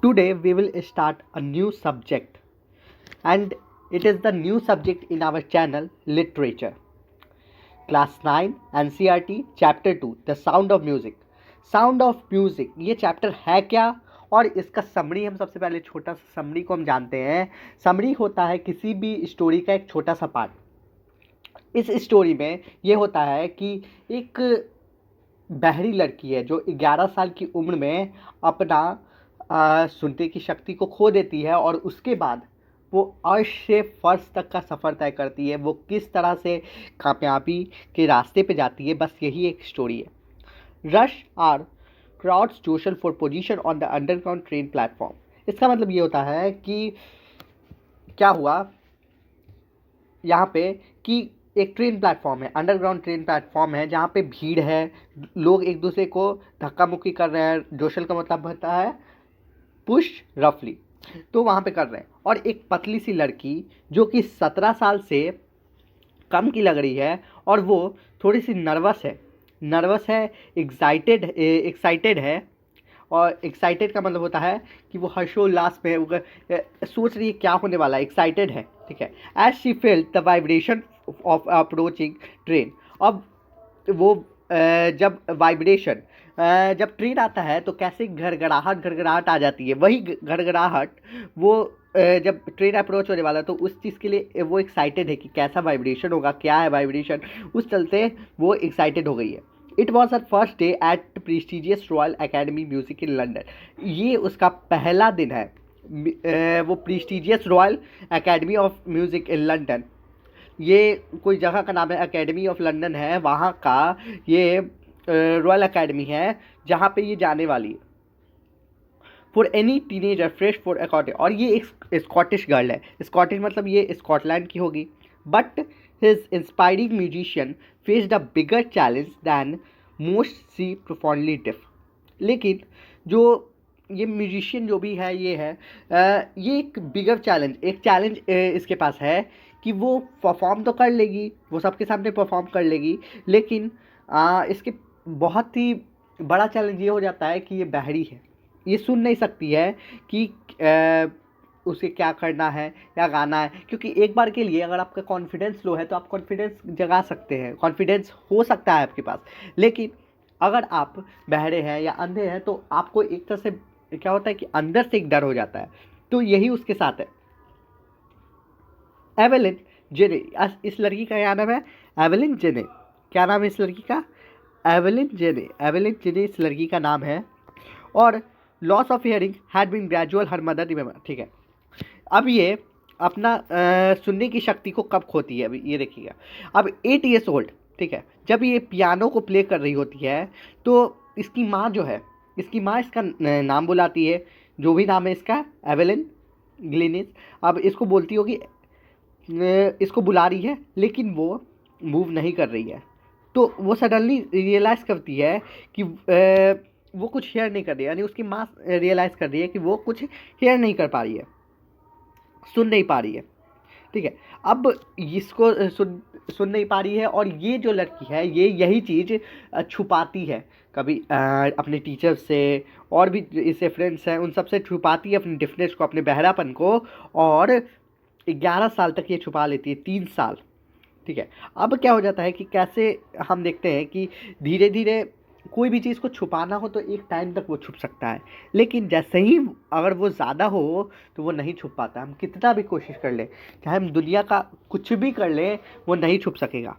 Today we will start a new subject, and it is the new subject in our channel literature. Class 9 NCERT Chapter 2 The Sound of Music. Sound of music ये chapter है क्या और इसका summary हम सबसे पहले छोटा सा समरी को हम जानते हैं। समरी होता है किसी भी स्टोरी का एक छोटा सा पार्ट। इस स्टोरी में ये होता है कि एक बहरी लड़की है जो 11 साल की उम्र में अपना सुनने की शक्ति को खो देती है और उसके बाद वो अर्श से फर्श तक का सफ़र तय करती है। वो किस तरह से कामयाबी के रास्ते पे जाती है, बस यही एक स्टोरी है। Rush are crowds jostle for position on the underground train platform. इसका मतलब ये होता है कि क्या हुआ यहाँ पे कि एक ट्रेन प्लेटफॉर्म है, अंडरग्राउंड ट्रेन प्लेटफॉर्म है जहाँ पे भीड़ है, लोग एक दूसरे को धक्का मुक्की कर रहे हैं। जोशल का मतलब होता है पुश रफली, तो वहाँ पे कर रहे हैं। और एक पतली सी लड़की जो कि 17 साल से कम की लग रही है और वो थोड़ी सी नर्वस है, एक्साइटेड है। और एक्साइटेड का मतलब होता है कि वो हर्षोल्लास में सोच रही है क्या होने वाला है, एक्साइटेड है, ठीक है। As she felt the vibration of approaching train. अब वो जब वाइब्रेशन जब ट्रेन आता है तो कैसे घड़घड़ाहट आ जाती है, वही घड़घड़ाहट वो जब ट्रेन अप्रोच होने वाला तो उस चीज़ के लिए वो एक्साइटेड है कि कैसा वाइब्रेशन होगा, क्या है वाइब्रेशन, उस चलते वो एक्साइटेड हो गई है। It was her first day at prestigious royal academy music in London. ये उसका पहला दिन है। वो prestigious royal academy of music in London, ये कोई जगह का नाम है, एकेडमी ऑफ लंदन है, वहाँ का ये रॉयल एकेडमी है जहाँ पे ये जाने वाली है। For any teenager fresh for according, और ये एक स्कॉटिश गर्ल है। स्कॉटिश मतलब ये स्कॉटलैंड की होगी। But his inspiring musician faced a bigger challenge than most she profoundly deaf. लेकिन जो ये म्यूजिशियन जो भी है ये एक बिगर चैलेंज, एक चैलेंज इसके पास है कि वो परफॉर्म तो कर लेगी, वो सबके सामने परफॉर्म कर लेगी, लेकिन इसके बहुत ही बड़ा चैलेंज ये हो जाता है कि ये बहरी है, ये सुन नहीं सकती है कि उसे क्या करना है या गाना है। क्योंकि एक बार के लिए अगर आपका कॉन्फिडेंस लो है तो आप कॉन्फिडेंस जगा सकते हैं, कॉन्फिडेंस हो सकता है आपके पास, लेकिन अगर आप बहरे हैं या अंधे हैं तो आपको एक तरह से क्या होता है कि अंदर से एक डर हो जाता है। तो यही उसके साथ है। एवेलिन जेने, इस लड़की का क्या नाम है? एवेलिन जेने। क्या नाम है इस लड़की का? एवेलिन जेने इस लड़की का नाम है। और loss of hearing had been gradual her mother remember, ठीक है। अब ये अपना सुनने की शक्ति को कब खोती है, अभी ये देखिएगा। अब 8 ईयर्स ओल्ड, ठीक है, जब ये पियानो को प्ले कर रही होती है तो इसकी माँ जो है, इसकी माँ इसका नाम बुलाती है, जो भी नाम है इसका, एवेलिन ग्लिनिस। अब इसको बोलती होगी, इसको बुला रही है, लेकिन वो मूव नहीं कर रही है। तो वो सडनली रियलाइज़ करती है कि वो कुछ शेयर नहीं कर रही है, यानी उसकी माँ रियलाइज़ कर रही है कि वो कुछ शेयर नहीं कर पा रही है, सुन नहीं पा रही है, ठीक है। अब इसको सुन नहीं पा रही है और ये जो लड़की है ये यही चीज़ छुपाती है, कभी अपने टीचर से और भी इससे फ्रेंड्स हैं उन सब से छुपाती है अपनी डिफनेस को, अपने बहरापन को, और 11 साल तक ये छुपा लेती है, 3 साल, ठीक है। अब क्या हो जाता है कि कैसे हम देखते हैं कि धीरे धीरे कोई भी चीज़ को छुपाना हो तो एक टाइम तक वो छुप सकता है, लेकिन जैसे ही अगर वो ज़्यादा हो तो वो नहीं छुप पाता। हम कितना भी कोशिश कर लें, चाहे हम दुनिया का कुछ भी कर लें, वो नहीं छुप सकेगा।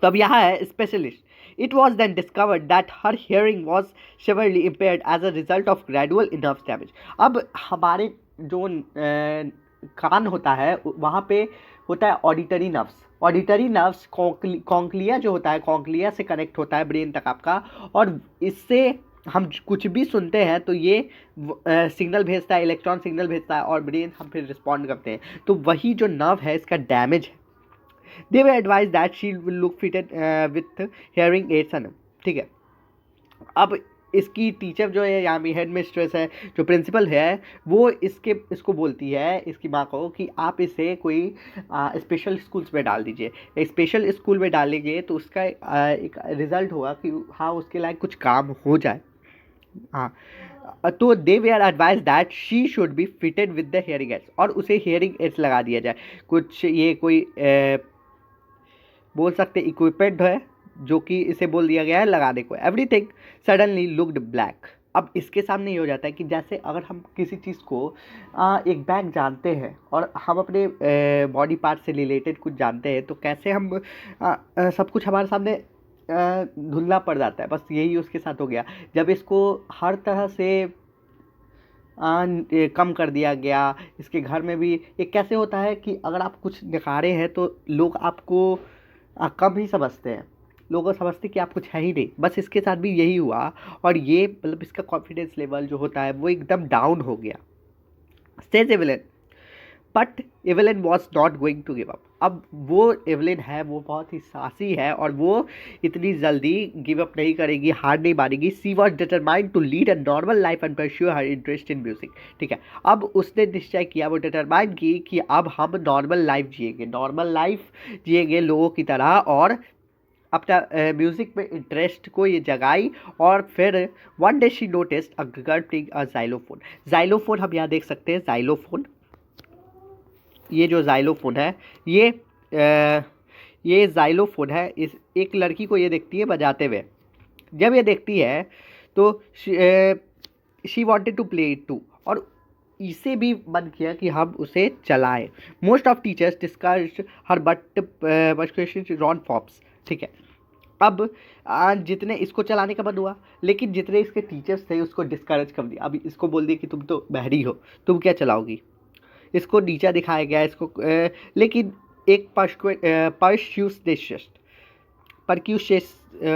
तो अब यहाँ है specialist. It was then discovered that her hearing was severely impaired as a result of gradual nerve damage. अब हमारे जो कान होता है वहाँ पे होता है ऑडिटरी नर्व्स कॉन्क्लिया जो होता है, कॉन्क्लिया से कनेक्ट होता है ब्रेन तक आपका, और इससे हम कुछ भी सुनते हैं तो ये सिग्नल भेजता है, इलेक्ट्रॉन सिग्नल भेजता है और ब्रेन हम फिर रिस्पॉन्ड करते हैं। तो वही जो नर्व है इसका डैमेज है। They were advise that she will look fitted with hearing aids, ठीक है। अब इसकी टीचर जो है यहाँ भी हेड मिस्ट्रेस है, जो प्रिंसिपल है, वो इसको बोलती है, इसकी माँ को, कि आप इसे कोई स्पेशल स्कूल्स में डाल दीजिए। स्पेशल स्कूल में डालेंगे तो उसका एक रिज़ल्ट होगा कि हाँ उसके लायक कुछ काम हो जाए। हाँ, तो they were advise that she should be fitted with the hearing aids, और उसे हेयरिंग एड्स लगा दिया जाए। कुछ ये कोई बोल सकते इक्विपमेंट है जो कि इसे बोल दिया गया है लगाने को। Everything suddenly looked black. अब इसके सामने ये हो जाता है कि जैसे अगर हम किसी चीज़ को एक बैग जानते हैं और हम अपने बॉडी पार्ट से रिलेटेड कुछ जानते हैं, तो कैसे हम सब कुछ हमारे सामने धुंधला पड़ जाता है। बस यही उसके साथ हो गया। जब इसको हर तरह से कम कर दिया गया, इसके घर में भी एक कैसे होता है कि अगर आप कुछ दिखा रहे हैं तो लोग आपको कम ही समझते हैं, लोगों समझते कि आप कुछ है ही नहीं। बस इसके साथ भी यही हुआ, और ये मतलब इसका कॉन्फिडेंस लेवल जो होता है वो एकदम डाउन हो गया। Says Evelyn, but Evelyn was not going to give up. अब वो एवलिन है वो बहुत ही साहसी है और वो इतनी जल्दी गिव अप नहीं करेगी, हार नहीं मानेगी। She was determined to lead a normal life and pursue her interest in music. ठीक है, अब उसने निश्चय किया, वो डिटरमाइंड की कि अब हम नॉर्मल लाइफ जिएंगे, नॉर्मल लाइफ जिएंगे लोगों की तरह, और अपना म्यूज़िक में इंटरेस्ट को ये जगाई। और फिर one day she noticed a girl playing a xylophone. Xylophone हम यहाँ देख सकते हैं, जाइलोफोन, ये जो जाइलोफोन है ये जाइलोफोन है। इस एक लड़की को ये देखती है बजाते हुए। जब ये देखती है तो she wanted to play it too, और इसे भी मन किया कि हम उसे चलाएं। Most of teachers discussed her but Ron fops. ठीक है, अब जितने इसको चलाने का मन हुआ, लेकिन जितने इसके टीचर्स थे उसको डिस्करेज कर दिया। अभी इसको बोल दिया कि तुम तो बहरी हो, तुम क्या चलाओगी। इसको नीचा दिखाया गया इसको, लेकिन एक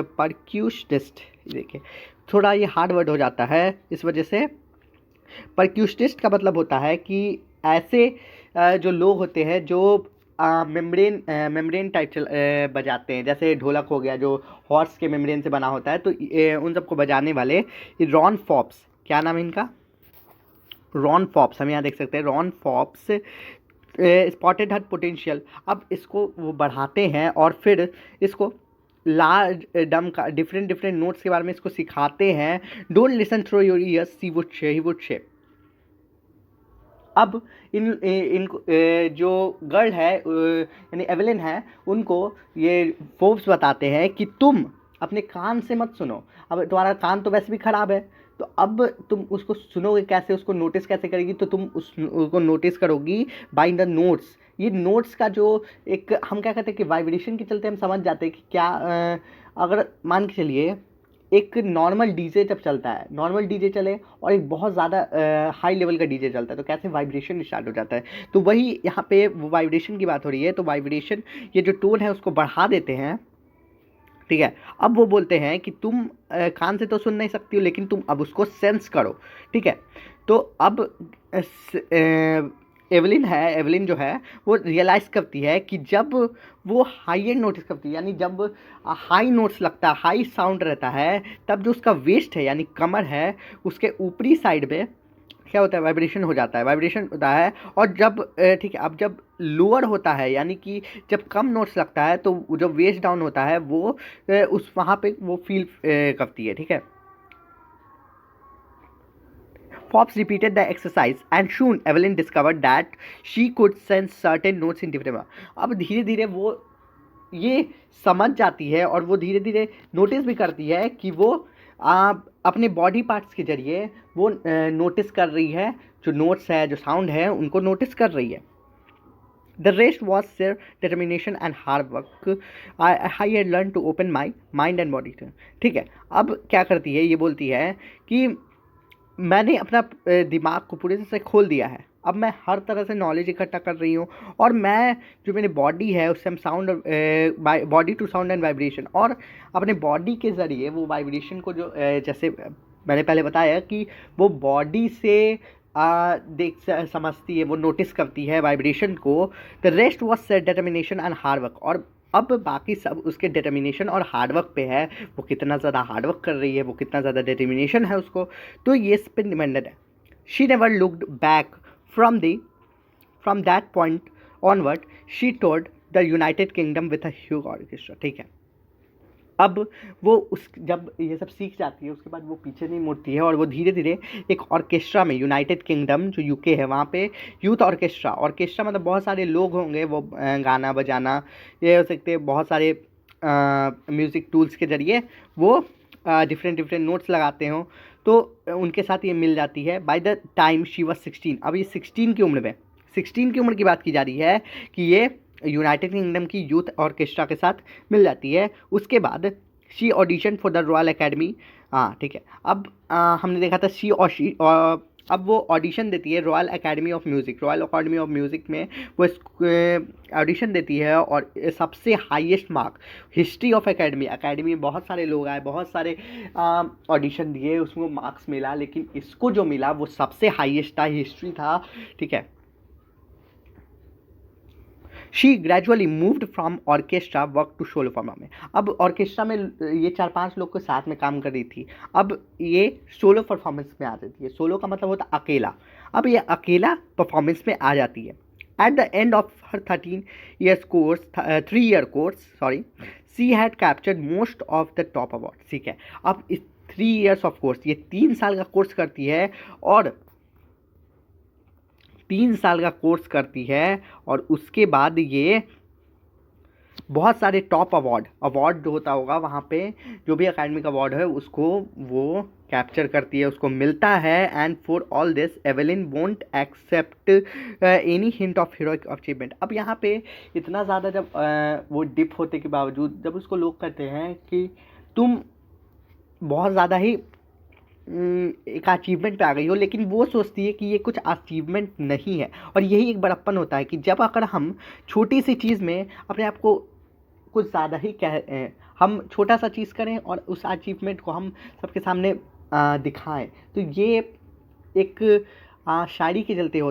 परक्यूशनिस्ट, देखिए थोड़ा ये हार्ड वर्ड हो जाता है इस वजह से। परक्यूशनिस्ट का मतलब होता है कि ऐसे जो लोग होते हैं जो मेम्ब्रेन टाइप बजाते हैं, जैसे ढोलक हो गया जो हॉर्स के मेम्ब्रेन से बना होता है, तो उन सबको बजाने वाले रॉन फॉप्स, क्या नाम है इनका, रॉन फॉप्स, हम यहाँ देख सकते हैं रॉन फॉप्स स्पॉटेड हर पोटेंशियल। अब इसको वो बढ़ाते हैं और फिर इसको लार्ज डम का डिफरेंट नोट्स के बारे में इसको सिखाते हैं। Don't listen through your ears, he would शे। अब इनको जो गर्ल है यानी एवलिन है, उनको ये फोर्ब्स बताते हैं कि तुम अपने कान से मत सुनो। अब तुम्हारा कान तो वैसे भी ख़राब है, तो अब तुम उसको सुनोगे कैसे, उसको नोटिस कैसे करेगी, तो तुम उसको नोटिस करोगी बाय द नोट्स। ये नोट्स का जो एक हम क्या कहते हैं कि वाइब्रेशन के चलते हम समझ जाते हैं कि क्या अगर मान के चलिए एक नॉर्मल डीजे जब चलता है, नॉर्मल डीजे चले और एक बहुत ज़्यादा हाई लेवल का डीजे चलता है, तो कैसे वाइब्रेशन स्टार्ट हो जाता है। तो वही यहाँ पे वो वाइब्रेशन की बात हो रही है। तो वाइब्रेशन ये जो टोन है उसको बढ़ा देते हैं। ठीक है, अब वो बोलते हैं कि तुम कान से तो सुन नहीं सकती हो, लेकिन तुम अब उसको सेंस करो। ठीक है, तो अब एवलिन जो है वो रियलाइज़ करती है कि जब वो हाई एंड नोटिस करती है, यानी जब हाई नोट्स लगता है, हाई साउंड रहता है, तब जो उसका वेस्ट है यानी कमर है, उसके ऊपरी साइड में क्या होता है, वाइब्रेशन हो जाता है, वाइब्रेशन होता है। और जब ठीक है, अब जब लोअर होता है यानी कि जब कम नोट्स लगता है, तो जो वेस्ट डाउन होता है वो उस वहाँ पे वो फील करती है। ठीक है, Forbes repeated the exercise and soon Evelyn discovered that she could sense certain notes in different. अब धीरे धीरे वो ये समझ जाती है और वो धीरे धीरे नोटिस भी करती है कि वो अपने बॉडी पार्ट्स के जरिए वो नोटिस कर रही है, जो नोट्स है, जो साउंड है, उनको नोटिस कर रही है। The rest was sheer determination and hard work. I had learned to open my mind and body. ठीक है, अब क्या करती है, ये बोलती है कि मैंने अपना दिमाग को पूरे से खोल दिया है, अब मैं हर तरह से नॉलेज इकट्ठा कर रही हूँ, और मैं जो मेरी बॉडी है उससे हम sound body to sound and vibration, और अपने बॉडी के ज़रिए वो वाइब्रेशन को जो जैसे मैंने पहले बताया कि वो बॉडी से देख समझती है, वो नोटिस करती है वाइब्रेशन को। The rest was determination and hard work. और अब बाकी सब उसके डिटर्मिनेशन और हार्डवर्क पे है, वो कितना ज़्यादा हार्डवर्क कर रही है, वो कितना ज़्यादा डिटर्मिनेशन है उसको, तो ये इस पर डिपेंडेंट है। She never looked back from that point onward she toured the United Kingdom with a huge orchestra. ठीक है, अब वो उस जब ये सब सीख जाती है उसके बाद वो पीछे नहीं मुड़ती है और वो धीरे धीरे एक ऑर्केस्ट्रा में, यूनाइटेड किंगडम जो यूके है वहाँ पे यूथ ऑर्केस्ट्रा, ऑर्केस्ट्रा मतलब बहुत सारे लोग होंगे, वो गाना बजाना ये हो सकते हैं, बहुत सारे म्यूज़िक टूल्स के ज़रिए वो डिफरेंट डिफरेंट नोट्स लगाते हों, तो उनके साथ ये मिल जाती है। By the time she was 16, अब ये 16 की उम्र में, 16 की उम्र की बात की जा रही है कि ये यूनाइटेड किंगडम की यूथ ऑर्केस्ट्रा के साथ मिल जाती है। उसके बाद she audition for the royal academy, हाँ ठीक है। अब हमने देखा था शी अब वो ऑडिशन देती है royal academy of music, royal academy of music में वो ऑडिशन देती है और सबसे highest mark history of academy, academy में बहुत सारे लोग आए, बहुत सारे ऑडिशन दिए, उसमें मार्क्स मिला, लेकिन इसको जो मिला वो सबसे हाईएस्ट था, हिस्ट्री था, ठीक है। She gradually moved from orchestra work to solo performance, अब ऑर्केस्ट्रा में ये 4-5 लोग के साथ में काम कर रही थी, अब ये सोलो परफॉर्मेंस में आ जाती है। सोलो का मतलब होता है अकेला, अब ये अकेला परफॉर्मेंस में आ जाती है। At the end of her 3 year course sorry, she had captured most of the top award, ठीक है। अब इस 3 ईयर्स ऑफ कोर्स, ये 3 साल का कोर्स करती है और 3 साल का कोर्स करती है और उसके बाद ये बहुत सारे टॉप अवार्ड जो होता होगा वहाँ पे, जो भी अकेडमिक अवार्ड है उसको वो कैप्चर करती है, उसको मिलता है। And for all this Evelyn won't accept any hint of heroic achievement, अब यहाँ पे इतना ज़्यादा जब वो डिप होने के बावजूद जब उसको लोग कहते हैं कि तुम बहुत ज़्यादा ही एक अचीवमेंट पे आ गई हो, लेकिन वो सोचती है कि ये कुछ अचीवमेंट नहीं है। और यही एक बड़प्पन होता है कि जब अगर हम छोटी सी चीज़ में अपने आप को कुछ ज़्यादा ही हम छोटा सा चीज़ करें और उस अचीवमेंट को हम सबके सामने दिखाएं, तो ये एक शायरी के चलते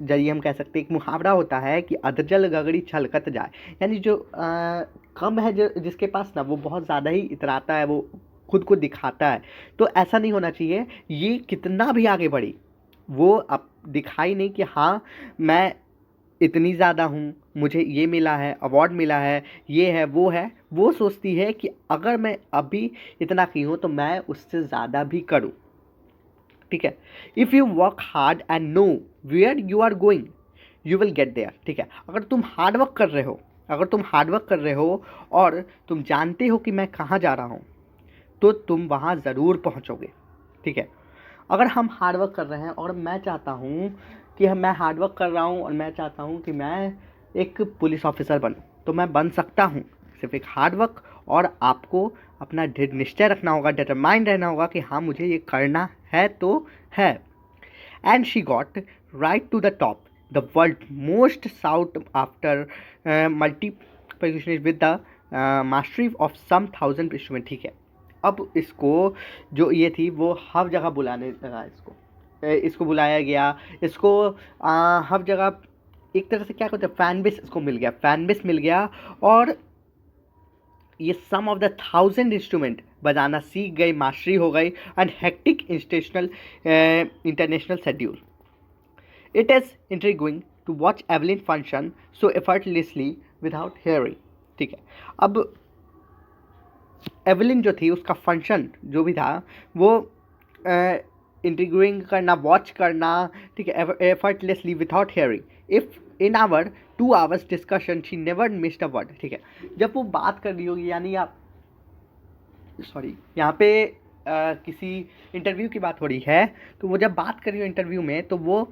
जरिए हम कह सकते हैं, एक मुहावरा होता है कि अधजल गगड़ी छलकत जाए, यानी जो कम है जो जिसके पास ना, वो बहुत ज़्यादा ही इतराता है, वो खुद को दिखाता है। तो ऐसा नहीं होना चाहिए, ये कितना भी आगे बढ़ी वो अब दिखाई नहीं कि हाँ मैं इतनी ज़्यादा हूँ, मुझे ये मिला है, अवार्ड मिला है, ये है वो है। वो सोचती है कि अगर मैं अभी इतना की हूँ तो मैं उससे ज़्यादा भी करूँ, ठीक है। If you work hard and know where you are going you will get there, ठीक है। अगर तुम हार्ड वर्क कर रहे हो, अगर तुम हार्ड वर्क कर रहे हो और तुम जानते हो कि मैं कहाँ जा रहा हूँ, तो तुम वहाँ ज़रूर पहुँचोगे, ठीक है। अगर हम हार्ड वर्क कर रहे हैं और मैं चाहता हूँ कि मैं हार्ड वर्क कर रहा हूँ और मैं चाहता हूँ कि मैं एक पुलिस ऑफिसर बनूँ, तो मैं बन सकता हूँ, सिर्फ एक हार्ड वर्क और आपको अपना दृढ़ निश्चय रखना होगा, डिटरमाइंड रहना होगा कि हाँ मुझे ये करना है तो है। And she got right to the top the world most sought after multiplication with the mastery of some 1000 instrument, ठीक है। अब इसको जो ये थी वो हर जगह बुलाने लगा, इसको बुलाया गया, इसको हर जगह एक तरह से क्या कहते हैं फैन बेस इसको मिल गया, फैन बेस मिल गया और ये सम ऑफ द 1000 इंस्ट्रूमेंट बजाना सीख गई, मास्टरी हो गई। And hectic international schedule, it is intriguing to watch Evelyn function so effortlessly without hearing, ठीक है। अब एवलिन जो थी उसका फंक्शन जो भी था वो इंटीग्रिंग करना, वॉच करना, ठीक है, effortlessly without hearing. If in our 2 hours discussion she never missed a word, ठीक है। जब वो बात कर रही होगी, यानी आप सॉरी यहाँ पे किसी इंटरव्यू की बात हो रही है, तो वो जब बात कर रही हो इंटरव्यू में, तो वो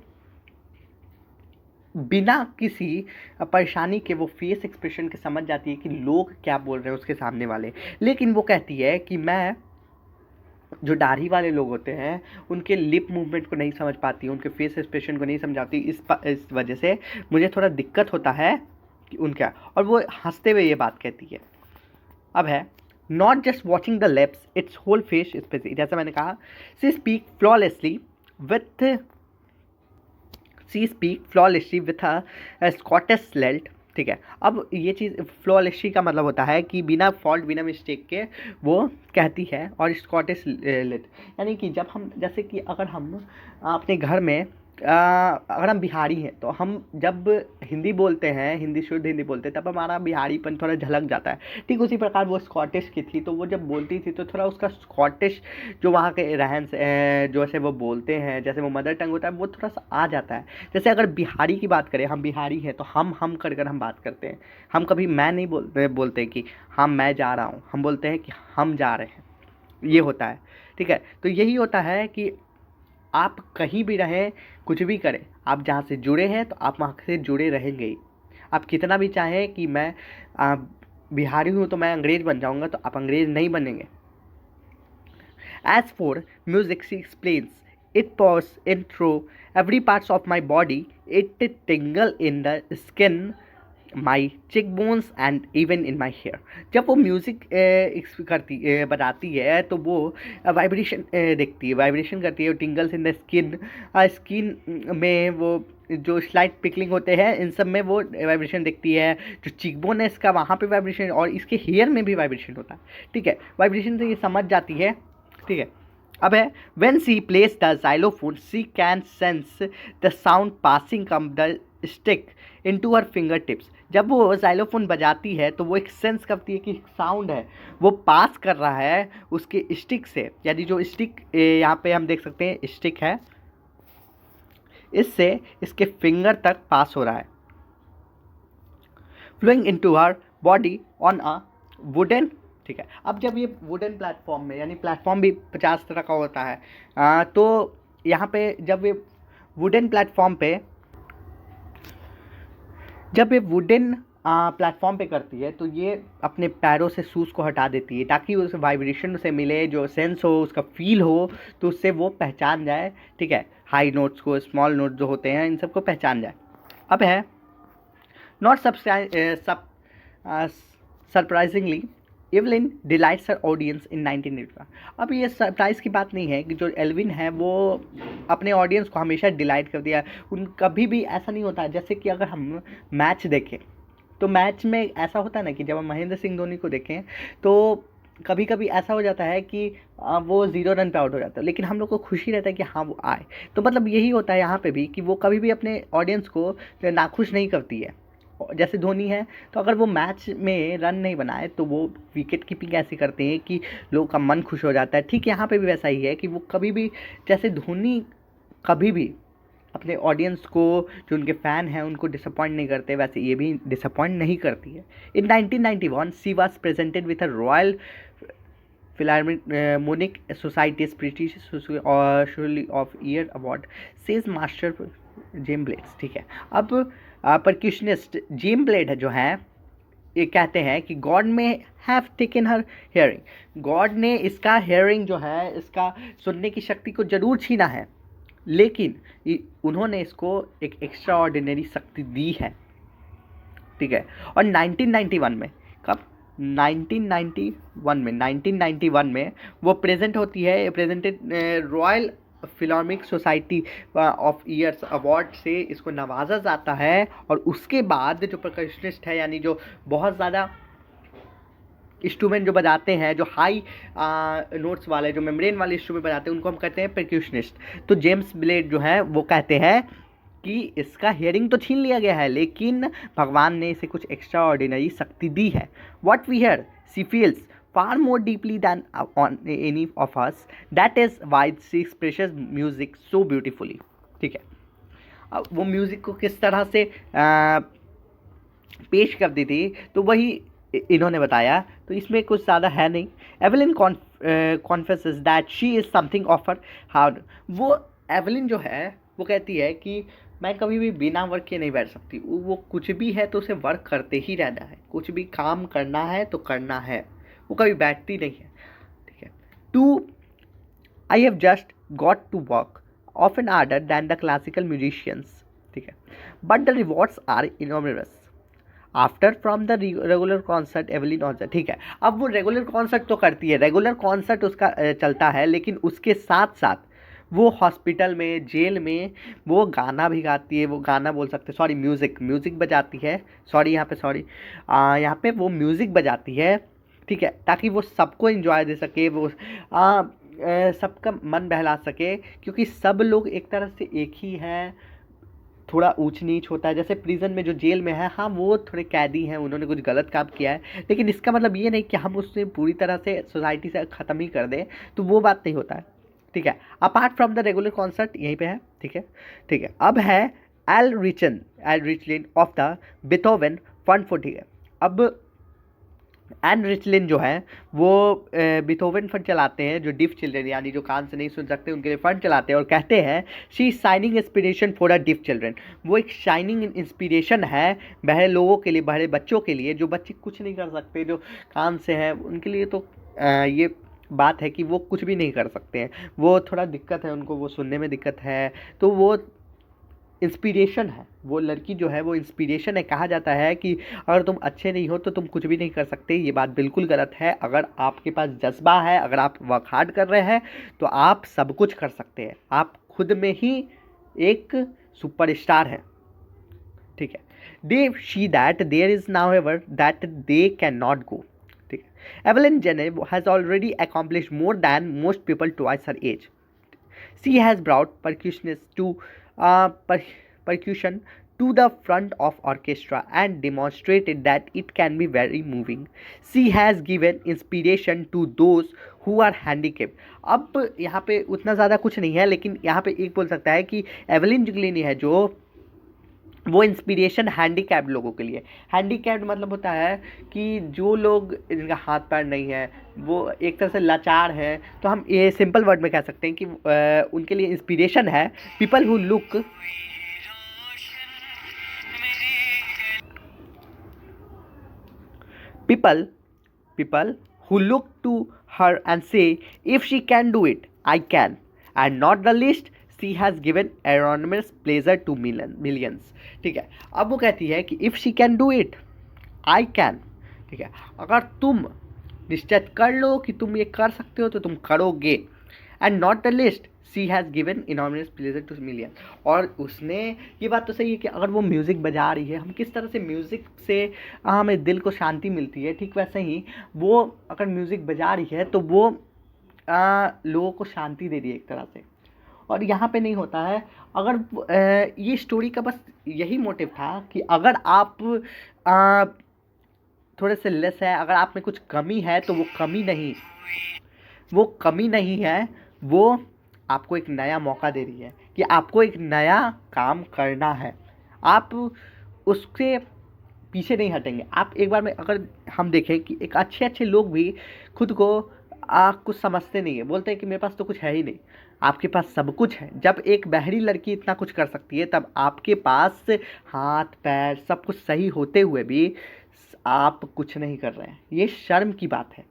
बिना किसी परेशानी के वो फेस एक्सप्रेशन के समझ जाती है कि लोग क्या बोल रहे हैं उसके सामने वाले। लेकिन वो कहती है कि मैं जो दाढ़ी वाले लोग होते हैं उनके लिप मूवमेंट को नहीं समझ पाती, उनके फेस एक्सप्रेशन को नहीं समझाती, इस वजह से मुझे थोड़ा दिक्कत होता है कि उनका, और वो हंसते हुए ये बात कहती है। अब है not just watching the lips it's whole face specific, जैसा मैंने कहा, she speak flawlessly with a Scottish lilt, ठीक है। अब ये चीज़ फ्लॉलेसली का मतलब होता है कि बिना फॉल्ट, बिना मिस्टेक के वो कहती है, और स्कॉटिश लेल्ट यानी कि जब हम, जैसे कि अगर हम अपने घर में अगर हम बिहारी हैं तो हम जब हिंदी बोलते हैं, हिंदी शुद्ध हिंदी बोलते हैं, तब हमारा बिहारीपन थोड़ा झलक जाता है। ठीक उसी प्रकार वो स्कॉटिश की थी, तो वो जब बोलती थी तो थोड़ा उसका स्कॉटिश जो वहाँ के रहन से जो ऐसे वो बोलते हैं, जैसे वो मदर टंग होता है, वो थोड़ा सा आ जाता है। जैसे अगर बिहारी की बात करें, हम बिहारी हैं तो हम कर हम बात करते हैं। हम कभी मैं नहीं बोलते कि हाँ मैं जा रहा हूँ, हम बोलते हैं कि हम जा रहे हैं, ये होता है। ठीक है, तो यही होता है कि आप कहीं भी रहें, कुछ भी करें, आप जहाँ से जुड़े हैं तो आप वहाँ से जुड़े रहेंगे ही। आप कितना भी चाहें कि मैं बिहारी हूँ तो मैं अंग्रेज़ बन जाऊँगा, तो आप अंग्रेज़ नहीं बनेंगे। As for music, she explains, it pours in through every parts of my body. It tingle in the skin, my cheekbones and even in my hair. जब वो म्यूज़िक बजाती है तो वो वाइब्रेशन देखती है, वाइब्रेशन करती है, टिंगल्स इन द स्किन, स्किन में वो जो स्लाइट पिकलिंग होते हैं, इन सब में वो वाइब्रेशन दिखती है। जो चीकबोन है इसका, वहाँ पे वाइब्रेशन, और इसके हेयर में भी वाइब्रेशन होता है। ठीक है, वाइब्रेशन से ये समझ जाती है। ठीक है, अब है when she places the xylophone she can sense the sound passing come the stick into her finger tips. जब वो xylophone बजाती है तो वो एक सेंस करती है कि साउंड है वो पास कर रहा है उसके स्टिक से, यानी जो स्टिक यहाँ पे हम देख सकते हैं स्टिक है, इससे इसके फिंगर तक पास हो रहा है, flowing into her body on a wooden. ठीक है, अब जब ये वुडन प्लेटफॉर्म में, यानी प्लेटफॉर्म भी 50 तरह का होता है, तो यहाँ पे जब ये वुडन प्लेटफॉर्म पे, जब ये वुडन प्लेटफॉर्म पे करती है तो ये अपने पैरों से शूज़ को हटा देती है ताकि उस वाइब्रेशन से मिले, जो सेंस हो उसका फील हो, तो उससे वो पहचान जाए। ठीक है, हाई नोट्स को, स्मॉल नोट जो होते हैं, इन सबको पहचान जाए। अब है not surprisingly Evelyn delights her audience in 1985। अब ये सरप्राइज़ की बात नहीं है कि जो एल्विन है वो अपने ऑडियंस को हमेशा डिलाइट कर दिया। उन कभी भी ऐसा नहीं होता, जैसे कि अगर हम मैच देखें तो मैच में ऐसा होता है ना कि जब हम महेंद्र सिंह धोनी को देखें तो कभी कभी ऐसा हो जाता है कि वो 0 रन पे आउट हो जाता है, लेकिन हम लोग को खुशी रहता है कि हाँ वो आए। तो मतलब यही होता है यहाँ पे भी कि वो कभी भी अपने ऑडियंस को नाखुश नहीं करती है। जैसे धोनी है, तो अगर वो मैच में रन नहीं बनाए तो वो विकेट कीपिंग ऐसी करते हैं कि लोगों का मन खुश हो जाता है। ठीक यहाँ पे भी वैसा ही है कि वो कभी भी, जैसे धोनी कभी भी अपने ऑडियंस को, जो उनके फ़ैन हैं, उनको डिसअपॉइंट नहीं करते, वैसे ये भी डिसअपॉइंट नहीं करती है। In 1991 she was presented with a royal philharmonic society's British soloist of year award, says master Jem blades. ठीक है, अब परक्यूशनिस्ट जेम ब्लेड जो हैं, ये कहते हैं कि गॉड में have taken her hearing, God ने इसका हेयरिंग जो है, इसका सुनने की शक्ति को ज़रूर छीना है, लेकिन उन्होंने इसको एक एक्स्ट्रा ऑर्डिनरी शक्ति दी है। ठीक है, और 1991 में, कब 1991 में वो प्रेजेंट होती है, presented royal philharmonic society of years award से इसको नवाजा जाता है। और उसके बाद जो परकशनिस्ट है, यानी जो बहुत ज़्यादा इंस्ट्रूमेंट जो बजाते हैं, जो हाई नोट्स वाले, जो मेम्ब्रेन वाले इंस्ट्रूमेंट बजाते हैं, उनको हम कहते हैं परक्यूशनिस्ट। तो जेम्स ब्लेड जो है वो कहते हैं कि इसका हियरिंग तो छीन लिया गया है, लेकिन भगवान ने इसे कुछ एक्स्ट्रा ऑर्डिनरी शक्ति दी है। What we hear she feels far more deeply than on any of us. That is why she expresses music so beautifully. ठीक है, अब वो म्यूज़िक को किस तरह से पेश कर दी थी तो वही इन्होंने बताया, तो इसमें कुछ ज़्यादा है नहीं। Evelyn confesses that she is something of her hard. वो एवलिन जो है वो कहती है कि मैं कभी भी बिना वर्क के नहीं बैठ सकती, वो कुछ भी है तो उसे वर्क करते ही रहना है, कुछ भी काम करना है तो करना है, वो कभी बैठती नहीं है। ठीक है, too I have just got to work often harder than the classical musicians. ठीक है, but the rewards are enormous after from the regular concert Evelyn also. ठीक है, अब वो रेगुलर कॉन्सर्ट तो करती है, रेगुलर कॉन्सर्ट उसका चलता है, लेकिन उसके साथ साथ वो हॉस्पिटल में, जेल में वो गाना भी गाती है, वो गाना बोल सकते, सॉरी म्यूज़िक बजाती है, सॉरी यहाँ पे वो म्यूज़िक बजाती है। ठीक है, ताकि वो सबको एंजॉय दे सके, वो सबका मन बहला सके, क्योंकि सब लोग एक तरह से एक ही हैं। थोड़ा ऊंच नीच होता है, जैसे प्रिजन में जो जेल में है, हाँ वो थोड़े कैदी हैं, उन्होंने कुछ गलत काम किया है, लेकिन इसका मतलब ये नहीं कि हम उससे पूरी तरह से सोसाइटी से ख़त्म ही कर दें, तो वो बात नहीं होता है। ठीक है, apart from the regular concert यहीं पे है। ठीक है, ठीक है। अब है एल रिचलिन of the Beethoven fund for. ठीक है, अब एन रिचलिन जो है वो बीथोवन फंड चलाते हैं, जो डिफ चिल्ड्रन यानी जो कान से नहीं सुन सकते उनके लिए फंड चलाते हैं, और कहते हैं she shining inspiration for a diff children. वो एक शाइनिंग इंस्पिरेशन है बहरे लोगों के लिए, बहरे बच्चों के लिए, जो बच्चे कुछ नहीं कर सकते, जो कान से हैं उनके लिए तो ये बात है कि वो कुछ भी नहीं कर सकते हैं, वो थोड़ा दिक्कत है उनको, वो सुनने में दिक्कत है, तो वो इंस्पिरेशन है। वो लड़की जो है वो इंस्पिरेशन है। कहा जाता है कि अगर तुम अच्छे नहीं हो तो तुम कुछ भी नहीं कर सकते। ये बात बिल्कुल गलत है। अगर आपके पास जज्बा है, अगर आप वर्क हार्ड कर रहे हैं, तो आप सब कुछ कर सकते हैं। आप खुद में ही एक सुपरस्टार हैं। ठीक है, they she that there is now ever that they can not go. ठीक है, Evelyn Jenny has already accomplish more than most people twice her age. She has brought percussion to the front of orchestra and demonstrated that it can be very moving. She has given inspiration to those who are handicapped. अब यहाँ पे उतना ज़्यादा कुछ नहीं है, लेकिन यहाँ पे एक बोल सकता है कि एवलिन जुगलिनी है जो वो इंस्पिरेशन हैंडीकैप्ड लोगों के लिए। हैंडीकैप्ड मतलब होता है कि जो लोग जिनका हाथ पैर नहीं है, वो एक तरह से लाचार है, तो हम ये सिंपल वर्ड में कह सकते हैं कि उनके लिए इंस्पिरेशन है। People who look people who look to her and say, if she can do it, I can. And not the least, she has given enormous pleasure to millions. ठीक है, अब वो कहती है कि if she can do it, I can. ठीक है, अगर तुम निश्चय कर लो कि तुम ये कर सकते हो तो तुम करोगे। And not the list, she has given enormous pleasure two million. और उसने, ये बात तो सही है कि अगर वो म्यूज़िक बजा रही है, हम किस तरह से म्यूज़िक से हमें दिल को शांति मिलती है, ठीक वैसे ही वो अगर म्यूज़िक बजा रही है तो वो लोगों को शांति दे रही है एक तरह से। और यहाँ पे नहीं होता है। अगर ये स्टोरी का बस यही मोटिव था कि अगर आप थोड़े से लेस है, अगर आप में कुछ कमी है, तो वो कमी नहीं है, वो आपको एक नया मौका दे रही है कि आपको एक नया काम करना है। आप उसके पीछे नहीं हटेंगे। आप एक बार में अगर हम देखें कि एक अच्छे लोग भी खुद को कुछ समझते नहीं है, बोलते हैं कि मेरे पास तो कुछ है ही नहीं। आपके पास सब कुछ है। जब एक बहरी लड़की इतना कुछ कर सकती है, तब आपके पास हाथ पैर सब कुछ सही होते हुए भी आप कुछ नहीं कर रहे हैं। ये शर्म की बात है।